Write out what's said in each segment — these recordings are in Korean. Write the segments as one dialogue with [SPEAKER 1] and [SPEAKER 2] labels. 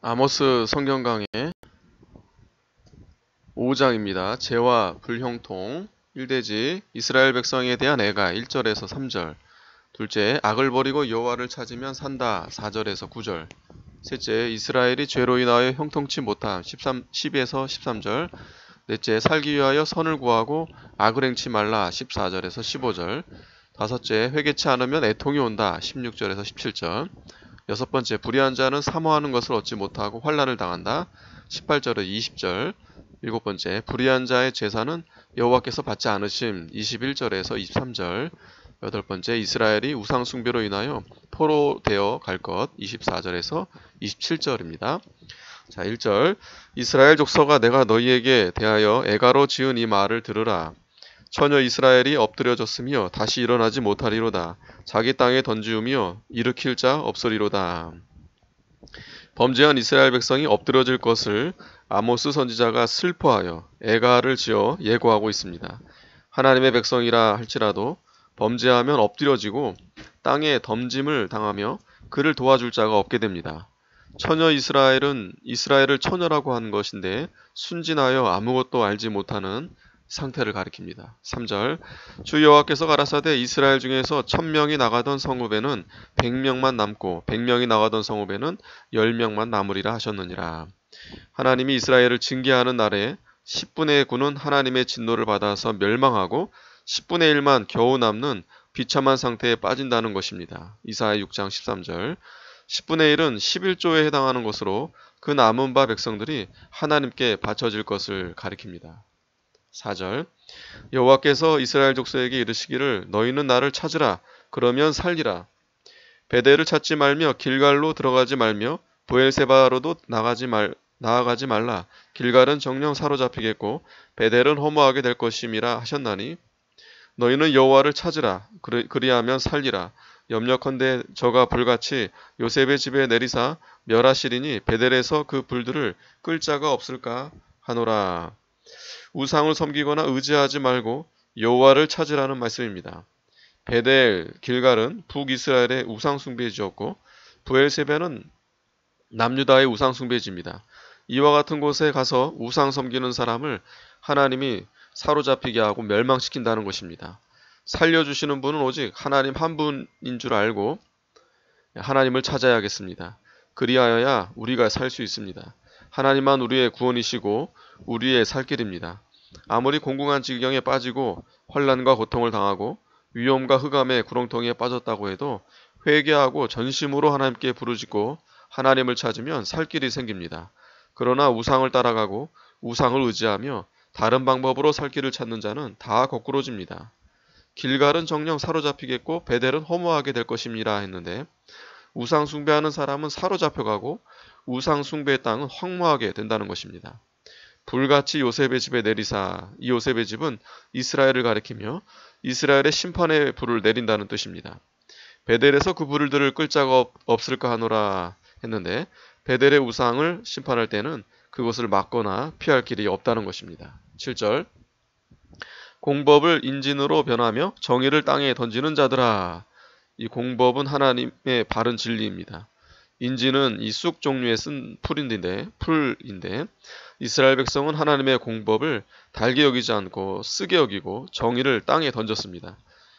[SPEAKER 1] 아모스 성경 강의 5장입니다. 죄와 불형통 1대지 이스라엘 백성에 대한 애가 1절에서 3절. 둘째, 악을 버리고 여호와를 찾으면 산다 4절에서 9절. 셋째, 이스라엘이 죄로 인하여 형통치 못함 10에서 13절. 넷째, 살기 위하여 선을 구하고 악을 행치 말라 14절에서 15절. 다섯째, 회개치 않으면 애통이 온다 16절에서 17절. 여섯 번째, 불의한 자는 사모하는 것을 얻지 못하고 환난을 당한다 18절에서 20절. 일곱 번째, 불의한 자의 제사는 여호와께서 받지 않으심 21절에서 23절. 여덟 번째, 이스라엘이 우상 숭배로 인하여 포로되어 갈 것 24절에서 27절입니다. 자, 1절, 이스라엘 족속아 내가 너희에게 대하여 애가로 지은 이 말을 들으라. 처녀 이스라엘이 엎드려졌으며 다시 일어나지 못하리로다. 자기 땅에 던지우며 일으킬 자 없으리로다. 범죄한 이스라엘 백성이 엎드려질 것을 아모스 선지자가 슬퍼하여 애가를 지어 예고하고 있습니다. 하나님의 백성이라 할지라도 범죄하면 엎드려지고 땅에 덤짐을 당하며 그를 도와줄 자가 없게 됩니다. 처녀 이스라엘은 이스라엘을 처녀라고 하는 것인데 순진하여 아무것도 알지 못하는 상태를 가리킵니다. 3절, 주 여호와께서 가라사대 이스라엘 중에서 1000명이 나가던 성읍에는 100명만 남고 100명이 나가던 성읍에는 10명만 남으리라 하셨느니라. 하나님이 이스라엘을 징계하는 날에 10분의 9는 하나님의 진노를 받아서 멸망하고 10분의 1만 겨우 남는 비참한 상태에 빠진다는 것입니다. 이사야 6장 13절. 10분의 1은 11조에 해당하는 것으로 그 남은 바 백성들이 하나님께 바쳐질 것을 가리킵니다. 4절, 여호와께서 이스라엘 족속에게 이르시기를 너희는 나를 찾으라 그러면 살리라. 베델을 찾지 말며 길갈로 들어가지 말며 브엘세바로도 나아가지 말라. 길갈은 정령 사로잡히겠고 베델은 허무하게 될 것임이라 하셨나니 너희는 여호와를 찾으라 그리하면 살리라. 염려컨대 저가 불같이 요셉의 집에 내리사 멸하시리니 베델에서 그 불들을 끌 자가 없을까 하노라. 우상을 섬기거나 의지하지 말고 여호와를 찾으라는 말씀입니다. 베델, 길갈은 북이스라엘의 우상 숭배지였고 브엘세바는 남유다의 우상 숭배지입니다. 이와 같은 곳에 가서 우상 섬기는 사람을 하나님이 사로잡히게 하고 멸망시킨다는 것입니다. 살려주시는 분은 오직 하나님 한 분인 줄 알고 하나님을 찾아야겠습니다. 그리하여야 우리가 살 수 있습니다. 하나님만 우리의 구원이시고 우리의 살 길입니다. 아무리 공공한 지경에 빠지고 환난과 고통을 당하고 위험과 흑암의 구렁텅이에 빠졌다고 해도 회개하고 전심으로 하나님께 부르짖고 하나님을 찾으면 살 길이 생깁니다. 그러나 우상을 따라가고 우상을 의지하며 다른 방법으로 살 길을 찾는 자는 다 거꾸로집니다. 길갈은 정령 사로잡히겠고 베델은 허무하게 될 것입니다 했는데 우상 숭배하는 사람은 사로잡혀가고 우상 숭배의 땅은 황무하게 된다는 것입니다. 불같이 요셉의 집에 내리사, 이 요셉의 집은 이스라엘을 가리키며 이스라엘의 심판의 불을 내린다는 뜻입니다. 베델에서 그 불들을 끌 자가 없을까 하노라 했는데 베델의 우상을 심판할 때는 그것을 막거나 피할 길이 없다는 것입니다. 7절, 공법을 인진으로 변하며 정의를 땅에 던지는 자들아. 이 공법은 하나님의 바른 진리입니다. 인지는 이 쑥 종류의 쓴 풀인데 이스라엘 백성은 하나님의 공법을 달게 여기지 않고 쓰게 여기고 정의를 땅에 던졌습니다.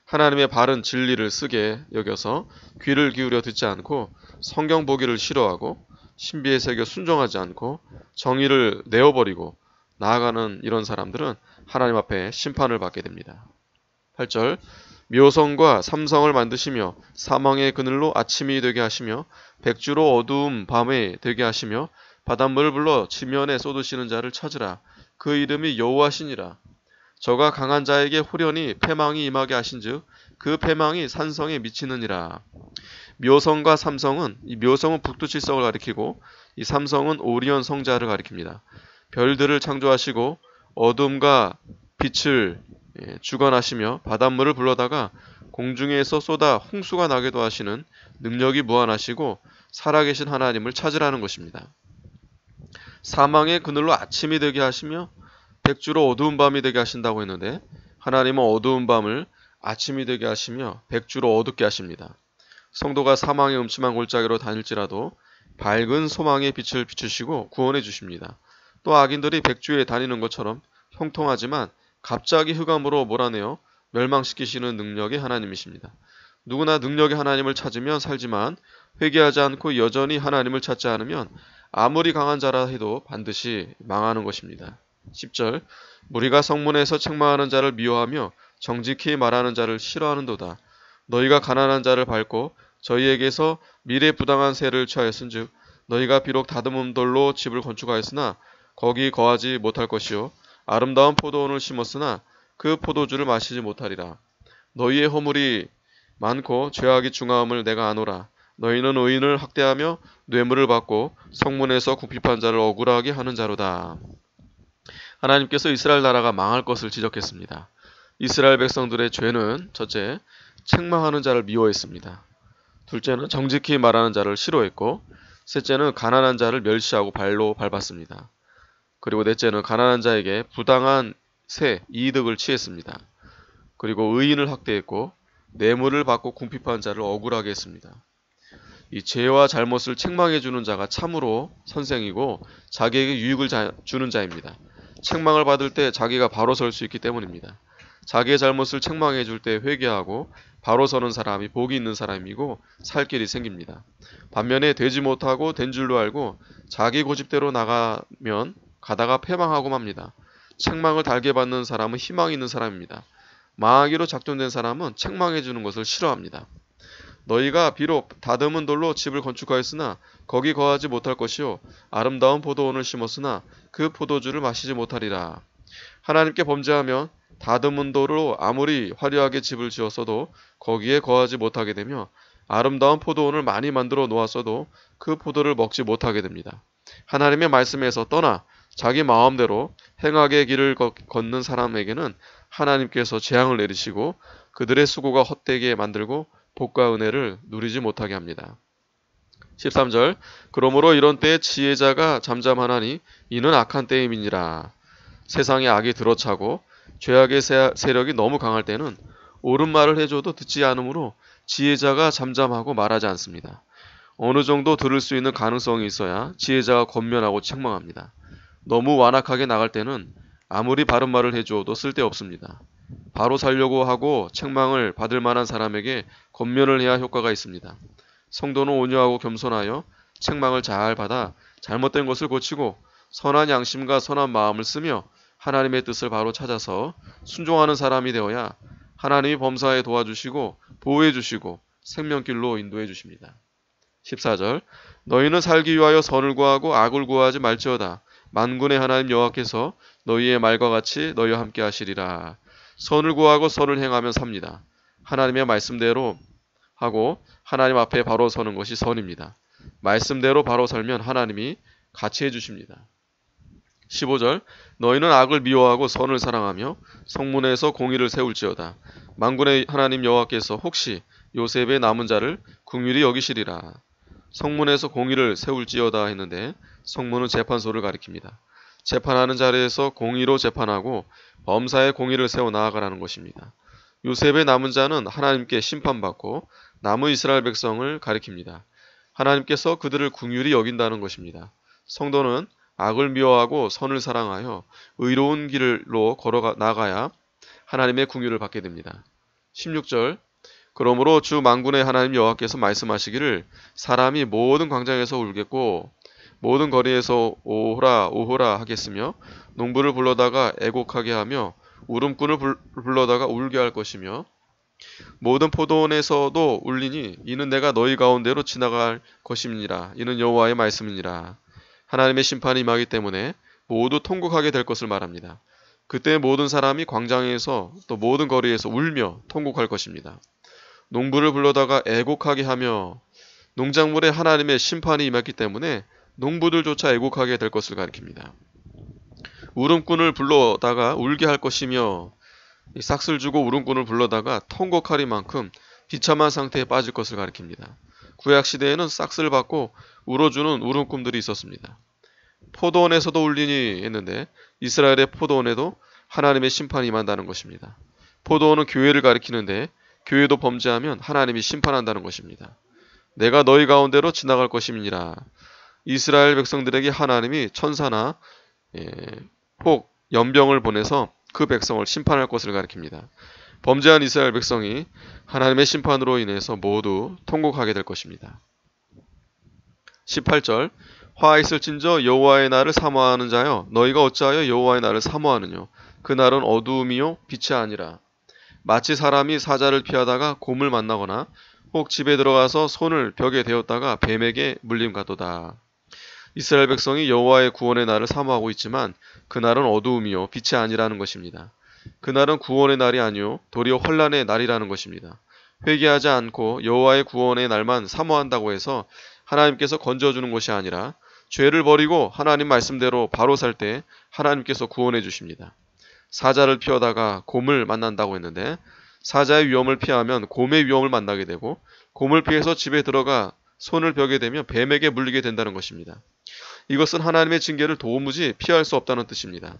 [SPEAKER 1] 하나님의 바른 진리를 쓰게 여겨서 귀를 기울여 듣지 않고 성경 보기를 싫어하고 신비의 세계 순종하지 않고 정의를 내어버리고 나아가는 이런 사람들은 하나님 앞에 심판을 받게 됩니다. 8절, 묘성과 삼성을 만드시며 사망의 그늘로 아침이 되게 하시며 백주로 어두움 밤에 되게 하시며 바닷물을 불러 지면에 쏟으시는 자를 찾으라. 그 이름이 여호와시니라. 저가 강한 자에게 호련히 패망이 임하게 하신즉 그 패망이 산성에 미치느니라. 묘성과 삼성은 이 묘성은 북두칠성을 가리키고 이 삼성은 오리온 성자를 가리킵니다. 별들을 창조하시고 어둠과 빛을 주관하시며 바닷물을 불러다가 공중에서 쏟아 홍수가 나게도 하시는 능력이 무한하시고 살아계신 하나님을 찾으라는 것입니다. 사망의 그늘로 아침이 되게 하시며 백주로 어두운 밤이 되게 하신다고 했는데 하나님은 어두운 밤을 아침이 되게 하시며 백주로 어둡게 하십니다. 성도가 사망의 음침한 골짜기로 다닐지라도 밝은 소망의 빛을 비추시고 구원해 주십니다. 또 악인들이 백주에 다니는 것처럼 형통하지만 갑자기 흑암으로 몰아내어 멸망시키시는 능력의 하나님이십니다. 누구나 능력의 하나님을 찾으면 살지만 회개하지 않고 여전히 하나님을 찾지 않으면 아무리 강한 자라 해도 반드시 망하는 것입니다. 10절 무리가 성문에서 책망하는 자를 미워하며 정직히 말하는 자를 싫어하는도다. 너희가 가난한 자를 밟고 저희에게서 미래 부당한 세를 취하였은즉 너희가 비록 다듬은 돌로 집을 건축하였으나 거기 거하지 못할 것이요 아름다운 포도원을 심었으나 그 포도주를 마시지 못하리라. 너희의 허물이 많고 죄악이 중하함을 내가 아노라. 너희는 의인을 학대하며 뇌물을 받고 성문에서 궁핍한 자를 억울하게 하는 자로다. 하나님께서 이스라엘 나라가 망할 것을 지적했습니다. 이스라엘 백성들의 죄는 첫째, 책망하는 자를 미워했습니다. 둘째는 정직히 말하는 자를 싫어했고 셋째는 가난한 자를 멸시하고 발로 밟았습니다. 그리고 넷째는 가난한 자에게 부당한 세, 이득을 취했습니다. 그리고 의인을 학대했고 뇌물을 받고 궁핍한 자를 억울하게 했습니다. 이 죄와 잘못을 책망해 주는 자가 참으로 선생이고 자기에게 유익을 주는 자입니다. 책망을 받을 때 자기가 바로 설 수 있기 때문입니다. 자기의 잘못을 책망해 줄 때 회개하고 바로 서는 사람이 복이 있는 사람이고 살 길이 생깁니다. 반면에 되지 못하고 된 줄로 알고 자기 고집대로 나가면 가다가 패망하고 맙니다. 책망을 달게 받는 사람은 희망이 있는 사람입니다. 망하기로 작정된 사람은 책망해 주는 것을 싫어합니다. 너희가 비록 다듬은 돌로 집을 건축하였으나 거기 거하지 못할 것이요 아름다운 포도원을 심었으나 그 포도주를 마시지 못하리라. 하나님께 범죄하면 다듬은 돌로 아무리 화려하게 집을 지었어도 거기에 거하지 못하게 되며 아름다운 포도원을 많이 만들어 놓았어도 그 포도를 먹지 못하게 됩니다. 하나님의 말씀에서 떠나 자기 마음대로 행악의 길을 걷는 사람에게는 하나님께서 재앙을 내리시고 그들의 수고가 헛되게 만들고 복과 은혜를 누리지 못하게 합니다. 13절 그러므로 이런 때에 지혜자가 잠잠하나니 이는 악한 때임이니라. 세상에 악이 들어차고 죄악의 세력이 너무 강할 때는 옳은 말을 해줘도 듣지 않으므로 지혜자가 잠잠하고 말하지 않습니다. 어느 정도 들을 수 있는 가능성이 있어야 지혜자가 권면하고 책망합니다. 너무 완악하게 나갈 때는 아무리 바른 말을 해주어도 쓸데없습니다. 바로 살려고 하고 책망을 받을 만한 사람에게 권면을 해야 효과가 있습니다. 성도는 온유하고 겸손하여 책망을 잘 받아 잘못된 것을 고치고 선한 양심과 선한 마음을 쓰며 하나님의 뜻을 바로 찾아서 순종하는 사람이 되어야 하나님이 범사에 도와주시고 보호해 주시고 생명길로 인도해 주십니다. 14절 너희는 살기 위하여 선을 구하고 악을 구하지 말지어다. 만군의 하나님 여호와께서 너희의 말과 같이 너희와 함께 하시리라. 선을 구하고 선을 행하면 삽니다. 하나님의 말씀대로 하고 하나님 앞에 바로 서는 것이 선입니다. 말씀대로 바로 살면 하나님이 같이 해주십니다. 15절 너희는 악을 미워하고 선을 사랑하며 성문에서 공의를 세울지어다. 만군의 하나님 여호와께서 혹시 요셉의 남은 자를 긍휼히 여기시리라. 성문에서 공의를 세울지어다 했는데 성문은 재판소를 가리킵니다. 재판하는 자리에서 공의로 재판하고 범사의 공의를 세워 나아가라는 것입니다. 요셉의 남은 자는 하나님께 심판받고 남은 이스라엘 백성을 가리킵니다. 하나님께서 그들을 긍휼히 여긴다는 것입니다. 성도는 악을 미워하고 선을 사랑하여 의로운 길로 걸어 나가야 하나님의 긍휼을 받게 됩니다. 16절 그러므로 주 만군의 하나님 여호와께서 말씀하시기를 사람이 모든 광장에서 울겠고 모든 거리에서 오호라 오호라 하겠으며 농부를 불러다가 애곡하게 하며 울음꾼을 불러다가 울게 할 것이며 모든 포도원에서도 울리니 이는 내가 너희 가운데로 지나갈 것임이니라. 이는 여호와의 말씀이니라. 하나님의 심판이 임하기 때문에 모두 통곡하게 될 것을 말합니다. 그때 모든 사람이 광장에서 또 모든 거리에서 울며 통곡할 것입니다. 농부를 불러다가 애곡하게 하며 농작물에 하나님의 심판이 임했기 때문에 농부들조차 애곡하게 될 것을 가리킵니다. 울음꾼을 불러다가 울게 할 것이며 싹을 주고 울음꾼을 불러다가 통곡하리만큼 비참한 상태에 빠질 것을 가리킵니다. 구약시대에는 싹을 받고 울어주는 울음꾼들이 있었습니다. 포도원에서도 울리니 했는데 이스라엘의 포도원에도 하나님의 심판이 임한다는 것입니다. 포도원은 교회를 가리키는데 교회도 범죄하면 하나님이 심판한다는 것입니다. 내가 너희 가운데로 지나갈 것임이니라. 이스라엘 백성들에게 하나님이 천사나 혹 연병을 보내서 그 백성을 심판할 것을 가리킵니다. 범죄한 이스라엘 백성이 하나님의 심판으로 인해서 모두 통곡하게 될 것입니다. 18절 화 있을진저 여호와의 날을 사모하는 자여 너희가 어찌하여 여호와의 날을 사모하느뇨 그 날은 어두움이요 빛이 아니라 마치 사람이 사자를 피하다가 곰을 만나거나 혹 집에 들어가서 손을 벽에 대었다가 뱀에게 물림 같도다. 이스라엘 백성이 여호와의 구원의 날을 사모하고 있지만 그날은 어두움이요 빛이 아니라는 것입니다. 그날은 구원의 날이 아니요 도리어 혼란의 날이라는 것입니다. 회개하지 않고 여호와의 구원의 날만 사모한다고 해서 하나님께서 건져주는 것이 아니라 죄를 버리고 하나님 말씀대로 바로 살 때 하나님께서 구원해 주십니다. 사자를 피하다가 곰을 만난다고 했는데 사자의 위험을 피하면 곰의 위험을 만나게 되고 곰을 피해서 집에 들어가 손을 벽에 대면 뱀에게 물리게 된다는 것입니다. 이것은 하나님의 징계를 도무지 피할 수 없다는 뜻입니다.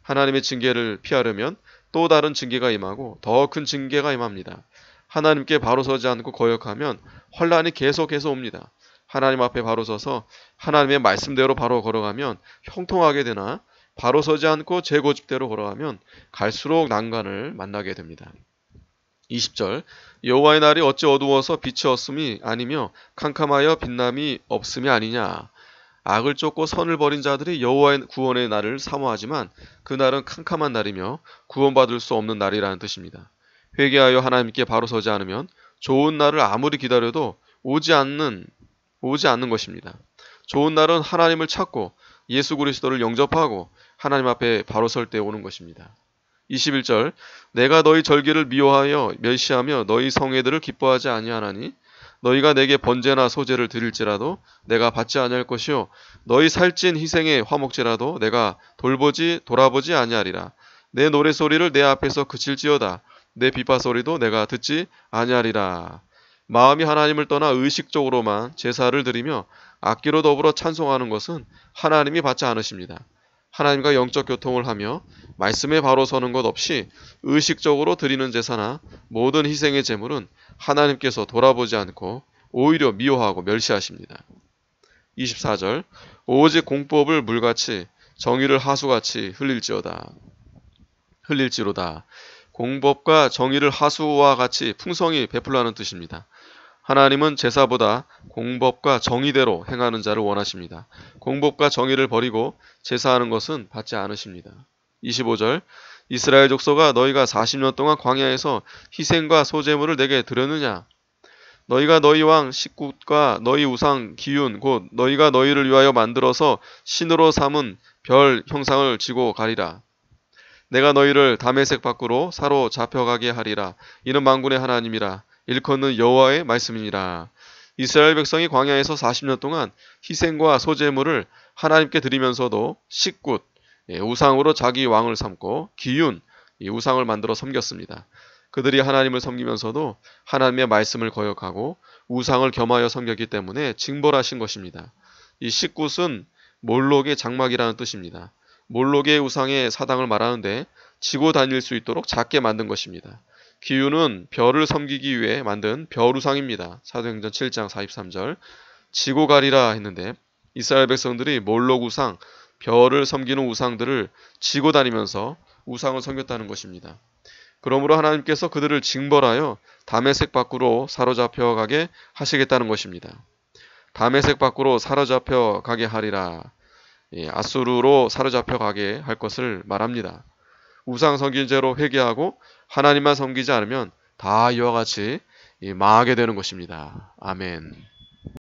[SPEAKER 1] 하나님의 징계를 피하려면 또 다른 징계가 임하고 더 큰 징계가 임합니다. 하나님께 바로 서지 않고 거역하면 혼란이 계속해서 옵니다. 하나님 앞에 바로 서서 하나님의 말씀대로 바로 걸어가면 형통하게 되나 바로 서지 않고 제 고집대로 걸어가면 갈수록 난관을 만나게 됩니다. 20절 여호와의 날이 어찌 어두워서 빛이 없음이 아니며 캄캄하여 빛남이 없음이 아니냐. 악을 쫓고 선을 벌인 자들이 여호와의 구원의 날을 사모하지만 그 날은 캄캄한 날이며 구원받을 수 없는 날이라는 뜻입니다. 회개하여 하나님께 바로 서지 않으면 좋은 날을 아무리 기다려도 오지 않는 것입니다. 좋은 날은 하나님을 찾고 예수 그리스도를 영접하고 하나님 앞에 바로 설 때 오는 것입니다. 21절 내가 너희 절기를 미워하여 멸시하며 너희 성회들을 기뻐하지 아니하나니 너희가 내게 번제나 소제를 드릴지라도 내가 받지 아니할 것이요 너희 살찐 희생의 화목제라도 내가 돌아보지 아니하리라. 내 노래소리를 내 앞에서 그칠지어다. 내 비파소리도 내가 듣지 아니하리라. 마음이 하나님을 떠나 의식적으로만 제사를 드리며 악기로 더불어 찬송하는 것은 하나님이 받지 않으십니다. 하나님과 영적 교통을 하며 말씀에 바로 서는 것 없이 의식적으로 드리는 제사나 모든 희생의 제물은 하나님께서 돌아보지 않고 오히려 미워하고 멸시하십니다. 24절 오직 공법을 물같이 정의를 하수같이 흘릴지로다. 공법과 정의를 하수와 같이 풍성히 베풀라는 뜻입니다. 하나님은 제사보다 공법과 정의대로 행하는 자를 원하십니다. 공법과 정의를 버리고 제사하는 것은 받지 않으십니다. 25절 이스라엘 족속아 너희가 40년 동안 광야에서 희생과 소제물을 내게 드렸느냐? 너희가 너희 왕 식굿과 너희 우상 기욤 곧 너희가 너희를 위하여 만들어서 신으로 삼은 별 형상을 지고 가리라. 내가 너희를 다메섹 밖으로 사로잡혀가게 하리라. 이는 만군의 하나님이라. 일컫는 여호와의 말씀이니라. 이스라엘 백성이 광야에서 40년 동안 희생과 소제물을 하나님께 드리면서도 식굿, 우상으로 자기 왕을 삼고 기욤, 우상을 만들어 섬겼습니다. 그들이 하나님을 섬기면서도 하나님의 말씀을 거역하고 우상을 겸하여 섬겼기 때문에 징벌하신 것입니다. 이 식굿은 몰록의 장막이라는 뜻입니다. 몰록의 우상의 사당을 말하는데 지고 다닐 수 있도록 작게 만든 것입니다. 기욤은 별을 섬기기 위해 만든 별우상입니다. 사도행전 7장 43절 지고 가리라 했는데 이스라엘 백성들이 몰록 우상, 별을 섬기는 우상들을 지고 다니면서 우상을 섬겼다는 것입니다. 그러므로 하나님께서 그들을 징벌하여 다메섹 밖으로 사로잡혀 가게 하시겠다는 것입니다. 다메섹 밖으로 사로잡혀 가게 하리라. 아수르로 사로잡혀 가게 할 것을 말합니다. 우상 섬긴 죄로 회개하고 하나님만 섬기지 않으면 다 이와 같이 망하게 되는 것입니다. 아멘.